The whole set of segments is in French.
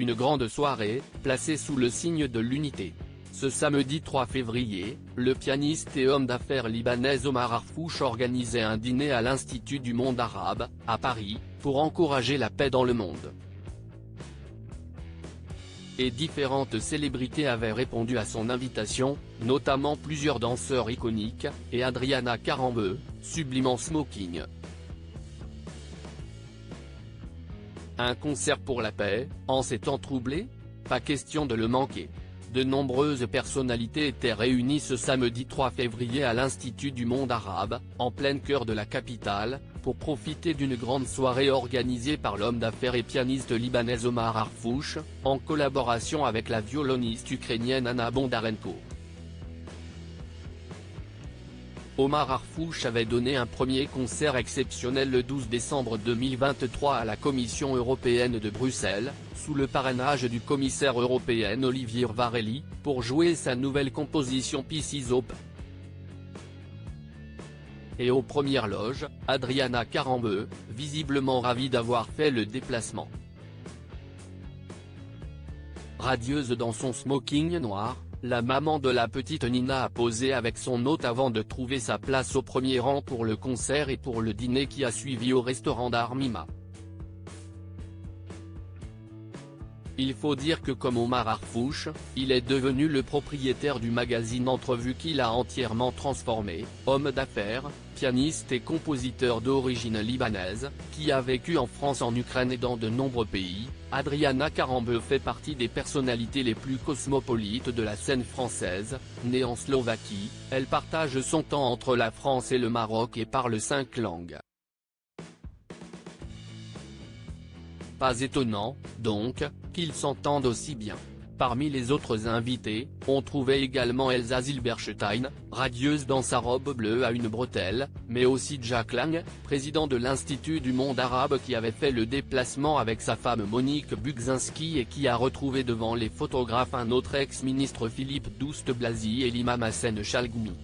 une grande soirée, placée sous le signe de l'unité. Ce samedi 3 février, le pianiste et homme d'affaires libanais Omar Harfouch organisait un dîner à l'Institut du monde arabe, à Paris, pour encourager la paix dans le monde. Et différentes célébrités avaient répondu à son invitation, notamment plusieurs danseurs iconiques, et Adriana Karembeu, sublime en smoking. Un concert pour la paix, en ces temps troublés? Pas question de le manquer. De nombreuses personnalités étaient réunies ce samedi 3 février à l'Institut du monde arabe, en plein cœur de la capitale, pour profiter d'une grande soirée organisée par l'homme d'affaires et pianiste libanais Omar Harfouch, en collaboration avec la violoniste ukrainienne Anna Bondarenko. Omar Harfouch avait donné un premier concert exceptionnel le 12 décembre 2023 à la Commission européenne de Bruxelles, sous le parrainage du commissaire européen Olivier Varhelyi, pour jouer sa nouvelle composition Pieces Op. Et aux premières loges, Adriana Karembeu, visiblement ravie d'avoir fait le déplacement. Radieuse dans son smoking noir, la maman de la petite Nina a posé avec son hôte avant de trouver sa place au premier rang pour le concert et pour le dîner qui a suivi au restaurant d'Armima. Il faut dire que comme Omar Harfouch, il est devenu le propriétaire du magazine Entrevue qu'il a entièrement transformé, homme d'affaires, pianiste et compositeur d'origine libanaise, qui a vécu en France, en Ukraine et dans de nombreux pays. Adriana Karembeu fait partie des personnalités les plus cosmopolites de la scène française. Née en Slovaquie, elle partage son temps entre la France et le Maroc et parle 5 langues. Pas étonnant, donc, qu'ils s'entendent aussi bien. Parmi les autres invités, on trouvait également Elsa Zilberstein, radieuse dans sa robe bleue à une bretelle, mais aussi Jack Lang, président de l'Institut du monde arabe qui avait fait le déplacement avec sa femme Monique Bugzinski et qui a retrouvé devant les photographes un autre ex-ministre Philippe Douste-Blazy et l'imam Hassen Chalgoumi.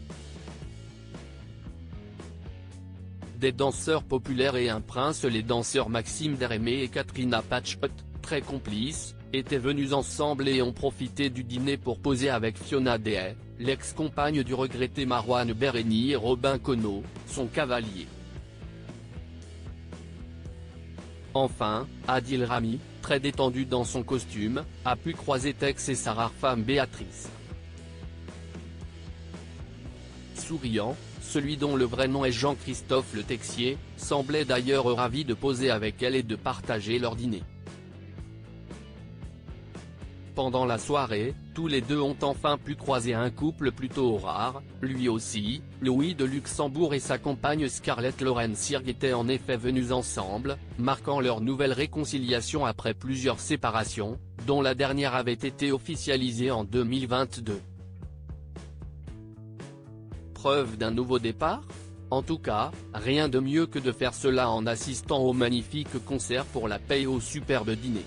Des danseurs populaires et un prince, les danseurs Maxime Derémé et Katrina Patchot, très complices, étaient venus ensemble et ont profité du dîner pour poser avec Fiona Day, l'ex-compagne du regretté Marouane Bereni, et Robin Kono, son cavalier. Enfin, Adil Rami, très détendu dans son costume, a pu croiser Tex et sa rare femme Béatrice. Souriant, celui dont le vrai nom est Jean-Christophe Le Texier, semblait d'ailleurs ravi de poser avec elle et de partager leur dîner. Pendant la soirée, tous les deux ont enfin pu croiser un couple plutôt rare, lui aussi, Louis de Luxembourg et sa compagne Scarlett Loren-Sirg étaient en effet venus ensemble, marquant leur nouvelle réconciliation après plusieurs séparations, dont la dernière avait été officialisée en 2022. Preuve d'un nouveau départ? En tout cas, rien de mieux que de faire cela en assistant au magnifique concert pour la paix et au superbe dîner.